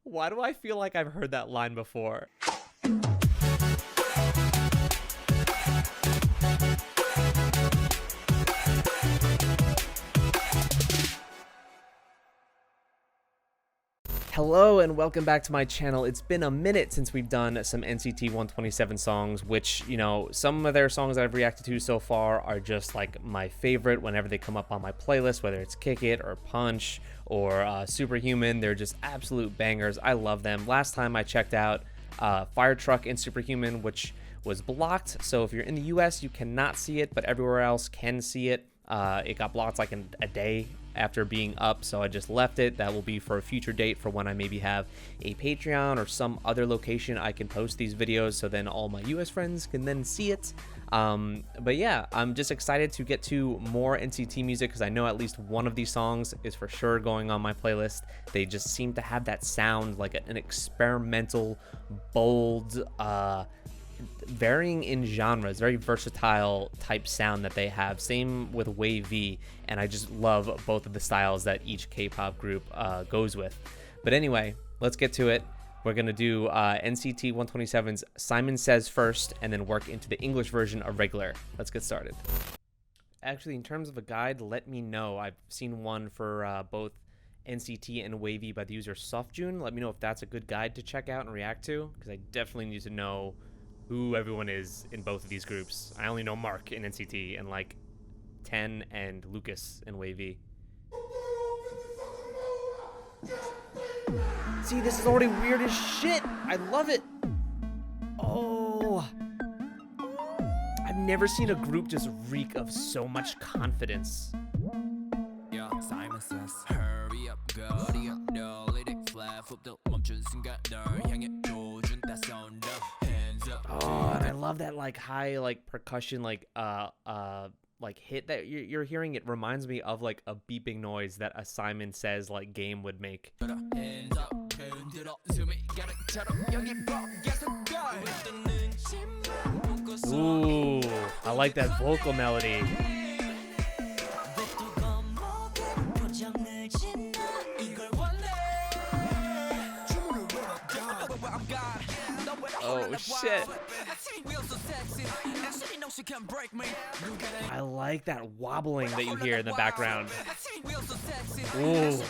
Why do I feel like I've heard that line before? Hello and welcome back to my channel. It's been a minute since we've done some NCT 127 songs, which, you know, some of their songs that I've reacted to so far are just like my favorite whenever they come up on my playlist, whether it's Kick It or Punch or Superhuman. They're just absolute bangers. I love them. Last time I checked out Fire Truck and Superhuman, which was blocked. So if you're in the US, you cannot see it, but everywhere else can see it. It got blocked like in a day after being up, so I just left it. That will be for a future date for when I maybe have a Patreon or some other location I can post these videos, so then all my US friends can then see it. But yeah, I'm just excited to get to more NCT music because I know at least one of these songs is for sure going on my playlist. They just seem to have that sound, like an experimental, bold, varying in genres, very versatile type sound that they have. Same with Wavy, and I just love both of the styles that each K-pop group goes with. But anyway, let's get to it. We're gonna do NCT 127's Simon Says first, and then work into the English version of Regular. Let's get started. Actually, in terms of a guide, let me know. I've seen one for both NCT and Wavy by the user Softjune. Let me know if that's a good guide to check out and react to, because I definitely need to know who everyone is in both of these groups. I only know Mark in NCT and like Ten and Lucas in Wavy. See, this is already weird as shit. I love it. Oh, I've never seen a group just reek of so much confidence. Yeah, Simon Says hurry up, hurry up, no, let it fly, flip the 멈춘 순간 널 향해 조준 that sound up. Oh, and I love that like high like percussion like hit that you're hearing. It reminds me of like a beeping noise that a Simon Says like game would make. Ooh, I like that vocal melody. Oh shit. I like that wobbling that you hear in the background. Ooh.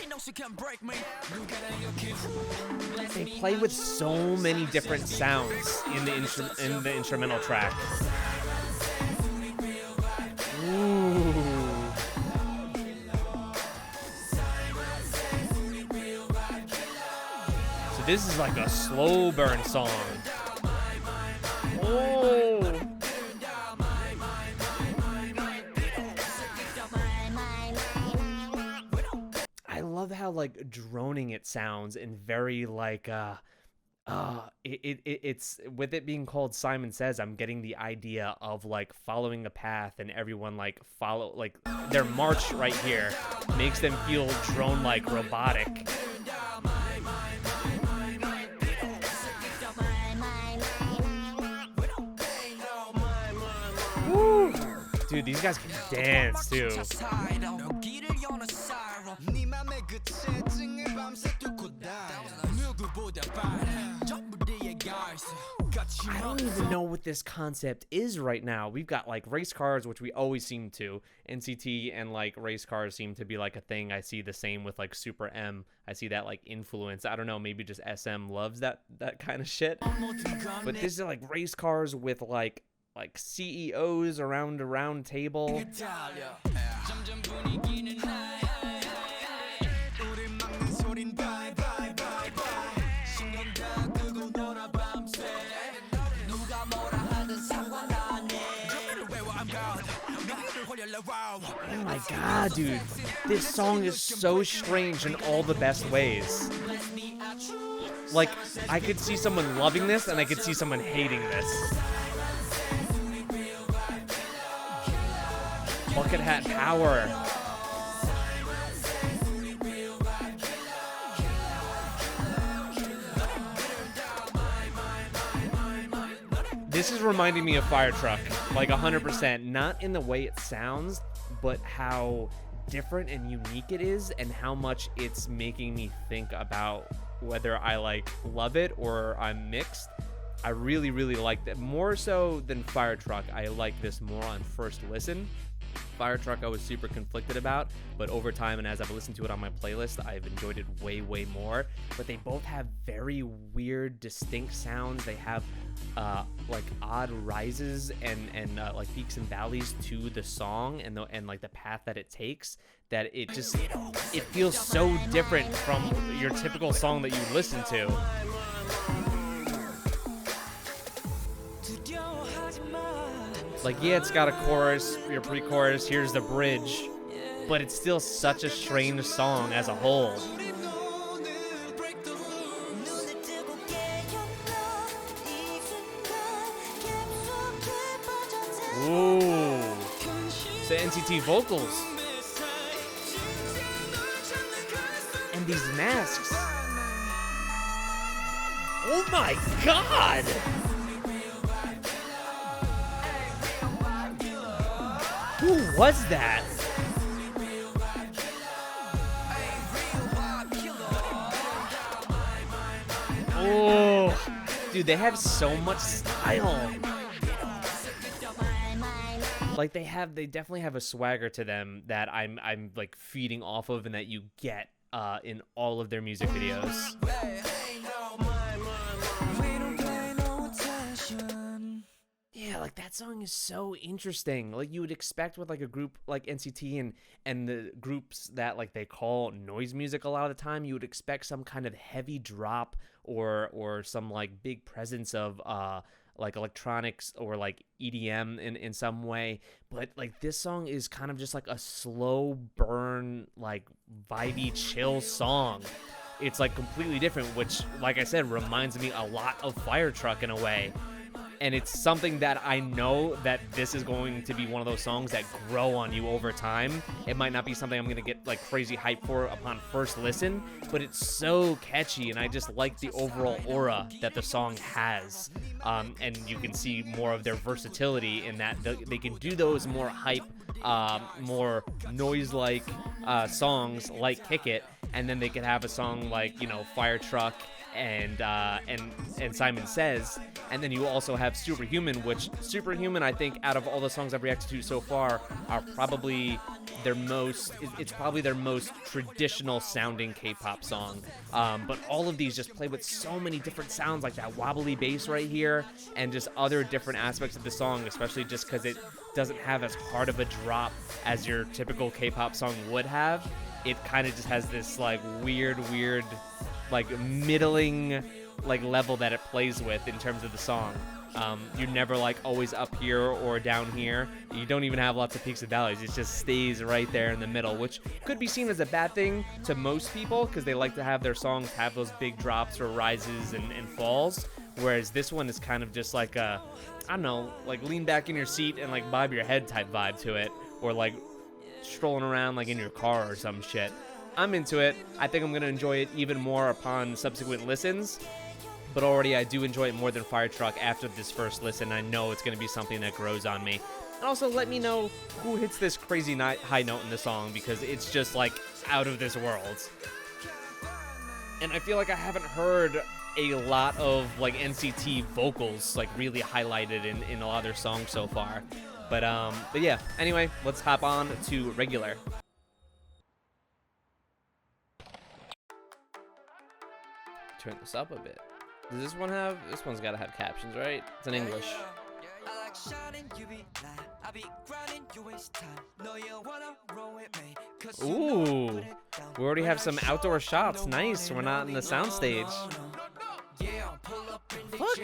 They play with so many different sounds in the instrumental track. Ooh. So this is like a slow burn song. Oh. I love how like droning it sounds and very like it's with it being called Simon Says, I'm getting the idea of like following a path and everyone like follow like their march right here makes them feel drone like robotic. Woo. Dude, these guys can dance too. I don't even know what this concept is right now. We've got like race cars, which we always seem to. NCT and like race cars seem to be like a thing. I see the same with like Super M. I see that like influence. I don't know, maybe just SM loves that kind of shit. But this is like race cars with like CEOs around a round table. Oh my god, dude. This song is so strange in all the best ways. Like, I could see someone loving this and I could see someone hating this. Bucket hat power. This is reminding me of Fire Truck, like 100%. Not in the way it sounds, but how different and unique it is, and how much it's making me think about whether I like love it or I'm mixed. I really, really like that. More so than Fire Truck, I like this more on first listen. Fire Truck I was super conflicted about, but over time and as I've listened to it on my playlist, I've enjoyed it way, way more. But they both have very weird, distinct sounds. They have like odd rises and like peaks and valleys to the song and like the path that it takes, that it feels so different from your typical song that you listen to. Like, yeah, it's got a chorus, your pre-chorus, here's the bridge, but it's still such a strange song as a whole. Ooh, so NCT vocals. And these masks. Oh my god! Who was that? Oh, dude, they have so much style. Like they definitely have a swagger to them that I'm like feeding off of and that you get in all of their music videos. Yeah, like that song is so interesting. Like you would expect with like a group like NCT and the groups that like they call noise music a lot of the time, you would expect some kind of heavy drop or some like big presence of like electronics or like EDM in some way. But like this song is kind of just like a slow burn, like vibey chill song. It's like completely different, which like I said reminds me a lot of Fire Truck in a way. And it's something that I know that this is going to be one of those songs that grow on you over time. It might not be something I'm going to get like crazy hype for upon first listen, but it's so catchy and I just like the overall aura that the song has. And you can see more of their versatility in that they can do those more hype, more noise-like songs like Kick It, and then they can have a song like, you know, Fire Truck and Simon Says, and then you also have Superhuman, which Superhuman I think out of all the songs I've reacted to so far are probably it's probably their most traditional sounding K-pop song. But all of these just play with so many different sounds, like that wobbly bass right here and just other different aspects of the song, especially just because it doesn't have as hard of a drop as your typical K-pop song would have. It kind of just has this like weird like middling like level that it plays with in terms of the song. You're never like always up here or down here. You don't even have lots of peaks and valleys. It just stays right there in the middle, which could be seen as a bad thing to most people because they like to have their songs have those big drops or rises and falls, whereas this one is kind of just like a, I don't know, like lean back in your seat and like bob your head type vibe to it, or like strolling around like in your car or some shit. I'm into it. I think I'm going to enjoy it even more upon subsequent listens, but already I do enjoy it more than Fire Truck after this first listen. I know it's going to be something that grows on me. And also let me know who hits this crazy high note in the song, because it's just like out of this world. And I feel like I haven't heard a lot of like NCT vocals like really highlighted in a lot of their songs so far. But yeah, anyway, let's hop on to Regular. Turn this up a bit. Does this one have? This one's got to have captions, right? It's in English. Ooh, we already have some outdoor shots. Nice. We're not in the soundstage. Fuck.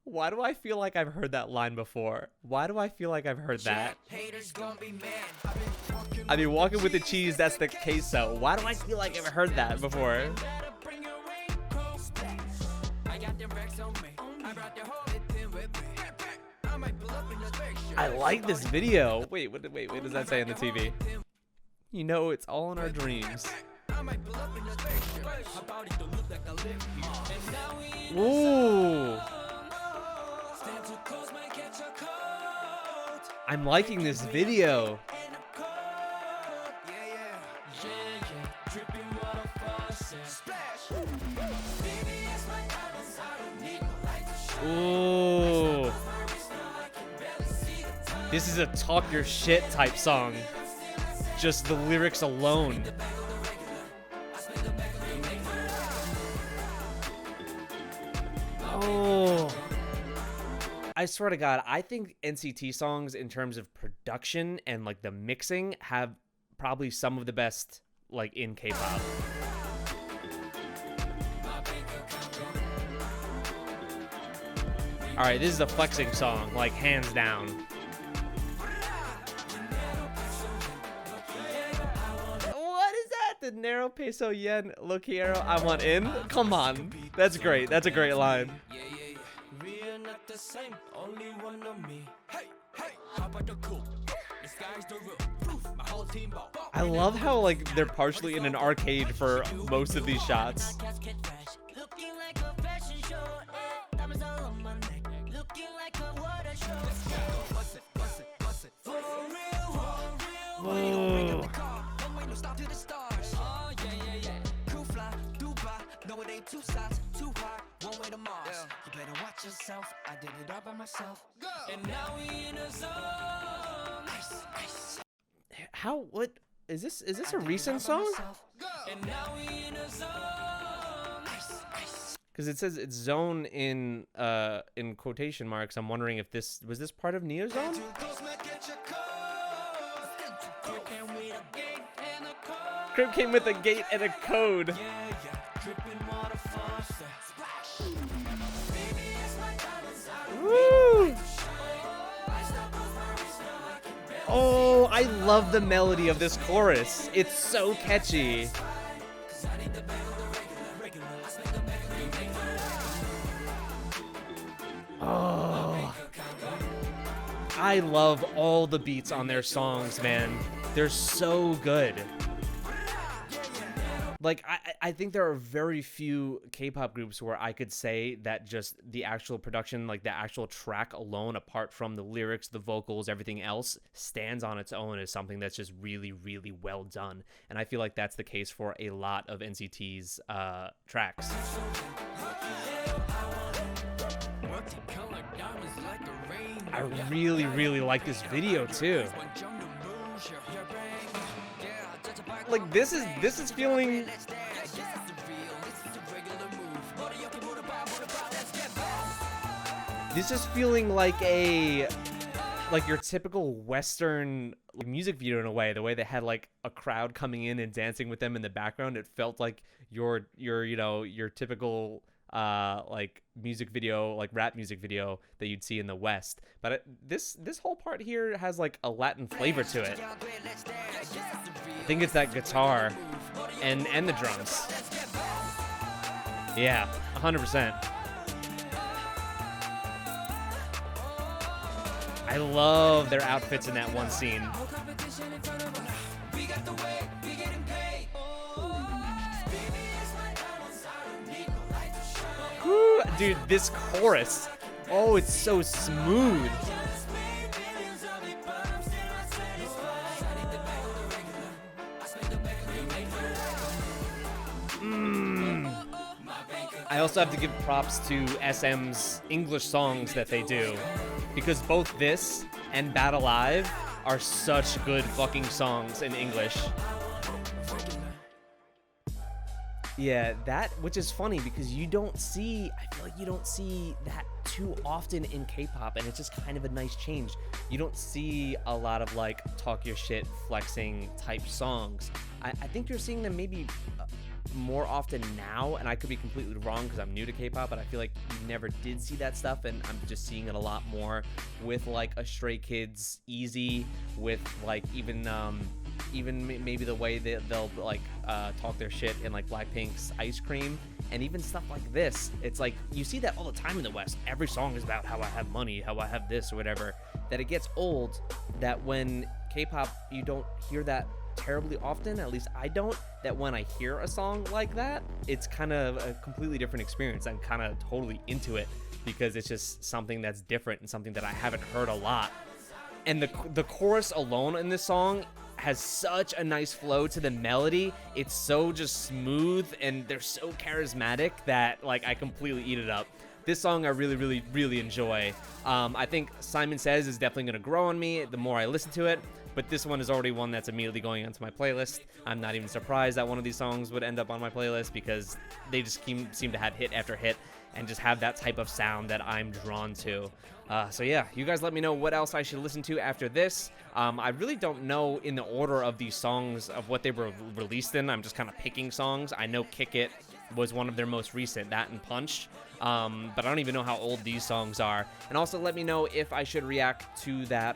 Why do I feel like I've heard that line before? Why do I feel like I've heard that? I mean, walking with the cheese, that's the queso. Why do I feel like I've heard that before? I like this video. Wait, what does that say on the TV? You know, it's all in our dreams. Ooh. I'm liking this video. This is a talk your shit type song. Just the lyrics alone. Oh. I swear to God, I think NCT songs in terms of production and like the mixing have probably some of the best like in K-pop. All right, this is a flexing song, like hands down. What is that? The narrow peso yen lo quiero, I want in? Come on. That's great. That's a great line. We're not the same, only one of me. Hey, hey, how about the cool? The sky's the roof. My whole team ball. I love how like they're partially in an arcade for most of these shots. Looking like a fashion show. Diamonds all on my neck. Looking like a water show. Bust it, bust it, bust it. For real, for real. Whoa. Don't wait, no stop to the stars. Oh, yeah, yeah, yeah. Crew fly, Dubai. No, it ain't two sides, too high. One way to Mars. You better watch yourself. I did it all by myself. Go. And now we in a zone. Ice, ice. How, what is this? Is this a recent song? And now we in a zone. Ice, ice. Because it says it's zone in quotation marks. I'm wondering if this was this part of Neozone? Crib came with a gate and a code. Woo! Oh, I love the melody of this chorus. It's so catchy. Oh, I love all the beats on their songs, man. They're so good. Like, I think there are very few K-pop groups where I could say that just the actual production, like the actual track alone, apart from the lyrics, the vocals, everything else, stands on its own as something that's just really, really well done. And I feel like that's the case for a lot of NCT's tracks. I really, really like this video too. Like this is feeling like your typical Western music video in a way. The way they had like a crowd coming in and dancing with them in the background, it felt like your typical like music video, like rap music video that you'd see in the West. But this whole part here has like a Latin flavor to it. I think it's that guitar and the drums. Yeah, 100%. I love their outfits in that one scene. Woo, dude, this chorus. Oh, it's so smooth. I also have to give props to SM's English songs that they do, because both this and Bad Alive are such good fucking songs in English. Yeah, which is funny because I feel like you don't see that too often in K-pop, and it's just kind of a nice change. You don't see a lot of like talk your shit, flexing type songs. I think you're seeing them maybe more often now, and I could be completely wrong because I'm new to K-pop, but I feel like you never did see that stuff, and I'm just seeing it a lot more with like a Stray Kids Easy, with like even maybe the way that they'll like talk their shit in like Blackpink's Ice Cream, and even stuff like this. It's like you see that all the time in the West. Every song is about how I have money, how I have this or whatever, that it gets old, that when K-pop you don't hear that terribly often, at least I don't, that when I hear a song like that, it's kind of a completely different experience. I'm kind of totally into it because it's just something that's different and something that I haven't heard a lot. And the chorus alone in this song has such a nice flow to the melody. It's so just smooth, and they're so charismatic that like I completely eat it up. this song I really enjoy. I think Simon Says is definitely going to grow on me the more I listen to it, but this one is already one that's immediately going onto my playlist. I'm not even surprised that one of these songs would end up on my playlist because they just seem to have hit after hit and just have that type of sound that I'm drawn to. So yeah, you guys let me know what else I should listen to after this. I really don't know in the order of these songs of what they were released in. I'm just kind of picking songs. I know Kick It was one of their most recent, that and Punch. But I don't even know how old these songs are. And also let me know if I should react to that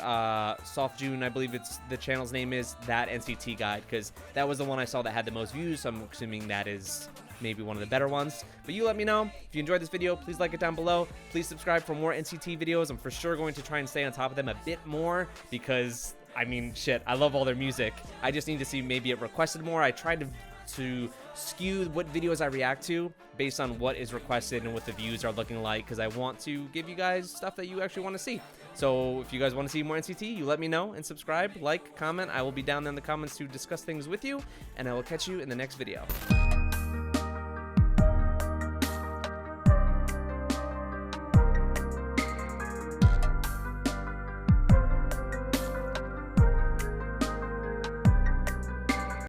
Soft June, I believe it's the channel's name is, that NCT guide, because that was the one I saw that had the most views, so I'm assuming that is maybe one of the better ones. But you let me know. If you enjoyed this video, please like it down below. Please subscribe for more NCT videos. I'm for sure going to try and stay on top of them a bit more because, I mean, shit, I love all their music. I just need to see maybe it requested more. I tried to skew what videos I react to based on what is requested and what the views are looking like, because I want to give you guys stuff that you actually want to see. So if you guys want to see more NCT, you let me know and subscribe, like, comment. I will be down there in the comments to discuss things with you, and I will catch you in the next video.